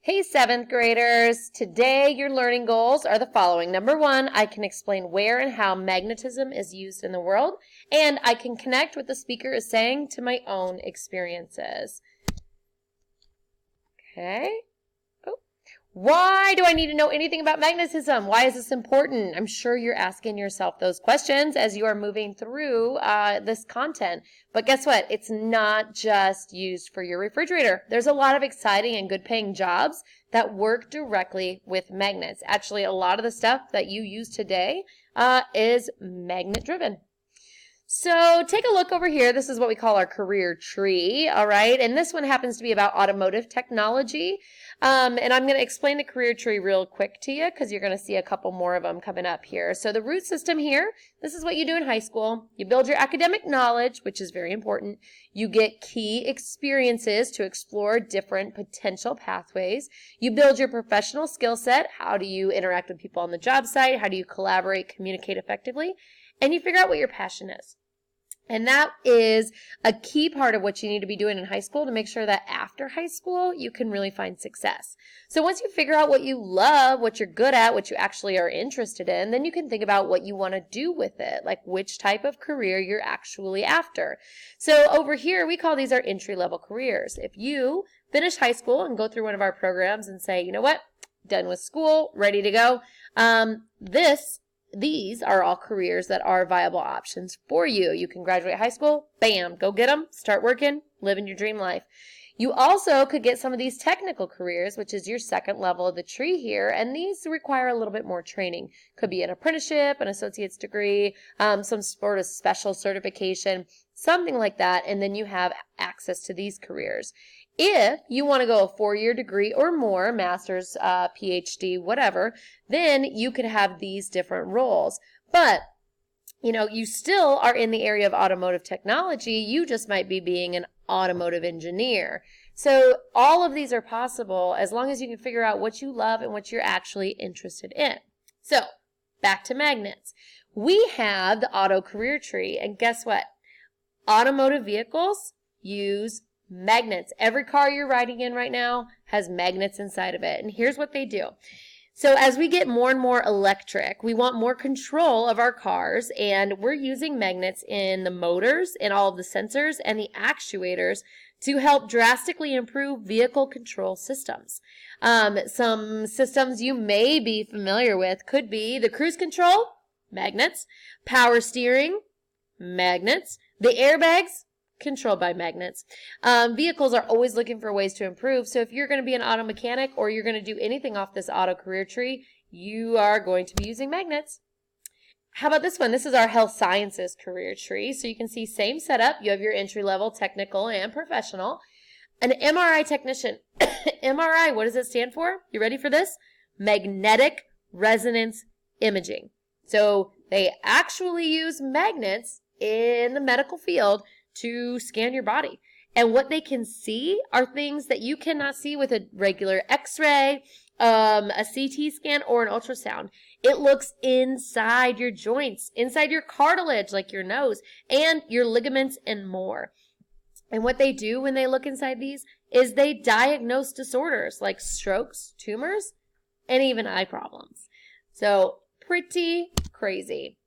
Hey, seventh graders. Today, your learning goals are the following. Number one, I can explain where and how magnetism is used in the world, and I can connect what the speaker is saying to my own experiences. Okay. Why do I need to know anything about magnetism? Why is this important? I'm sure you're asking yourself those questions as you are moving through this content. But guess what? It's not just used for your refrigerator. There's a lot of exciting and good paying jobs that work directly with magnets. Actually, a lot of the stuff that you use today is magnet driven. So take a look over here. This is what we call our career tree, all right? And this one happens to be about automotive technology. And I'm going to explain the career tree real quick to you because you're going to see a couple more of them coming up here. So the root system here, this is what you do in high school. You build your academic knowledge, which is very important. You get key experiences to explore different potential pathways. You build your professional skill set. How do you interact with people on the job site? How do you collaborate, communicate effectively? And you figure out what your passion is. And that is a key part of what you need to be doing in high school to make sure that after high school, you can really find success. So once you figure out what you love, what you're good at, what you actually are interested in, then you can think about what you want to do with it, like which type of career you're actually after. So over here, we call these our entry-level careers. If you finish high school and go through one of our programs and say, you know what, done with school, ready to go, these are all careers that are viable options for you. You can graduate high school, bam, go get them, start working, living your dream life. You also could get some of these technical careers, which is your second level of the tree here, and these require a little bit more training. Could be an apprenticeship, an associate's degree, some sort of special certification, something like that, and then you have access to these careers. If you want to go a 4-year degree or more, master's, PhD, whatever, then you could have these different roles. But, you still are in the area of automotive technology. You just might be being an automotive engineer. So all of these are possible as long as you can figure out what you love and what you're actually interested in. So back to magnets. We have the auto career tree, and guess what? Automotive vehicles use magnets. Every car you're riding in right now has magnets inside of it. And here's what they do. So as we get more and more electric, we want more control of our cars, and we're using magnets in the motors and all of the sensors and the actuators to help drastically improve vehicle control systems. Some systems you may be familiar with could be the cruise control, magnets, power steering, magnets, the airbags, controlled by magnets. Vehicles are always looking for ways to improve. So if you're going to be an auto mechanic or you're going to do anything off this auto career tree, you are going to be using magnets. How about this one? This is our health sciences career tree. So you can see same setup. You have your entry level, technical, and professional. An MRI technician. MRI, what does it stand for? You ready for this? Magnetic resonance imaging. So they actually use magnets in the medical field to scan your body. And what they can see are things that you cannot see with a regular x-ray, a CT scan, or an ultrasound. It looks inside your joints, inside your cartilage, like your nose, and your ligaments and more. And what they do when they look inside these is they diagnose disorders like strokes, tumors, and even eye problems. So pretty crazy.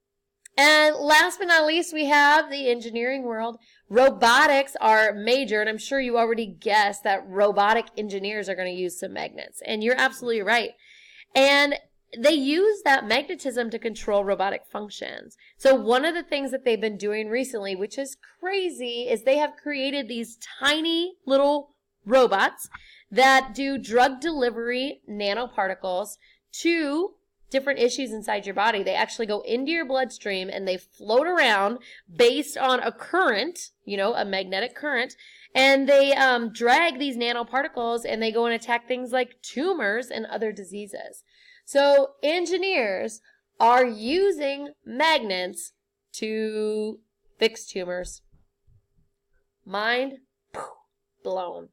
And last but not least, we have the engineering world. Robotics are major, and I'm sure you already guessed that robotic engineers are going to use some magnets. And you're absolutely right. And they use that magnetism to control robotic functions. So one of the things that they've been doing recently, which is crazy, is they have created these tiny little robots that do drug delivery nanoparticles to different issues inside your body. They actually go into your bloodstream and they float around based on a current, a magnetic current, and they drag these nanoparticles and they go and attack things like tumors and other diseases. So engineers are using magnets to fix tumors. Mind blown.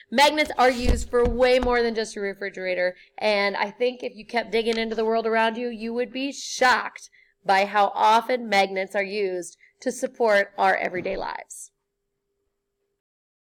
Magnets are used for way more than just your refrigerator, and I think if you kept digging into the world around you, you would be shocked by how often magnets are used to support our everyday lives.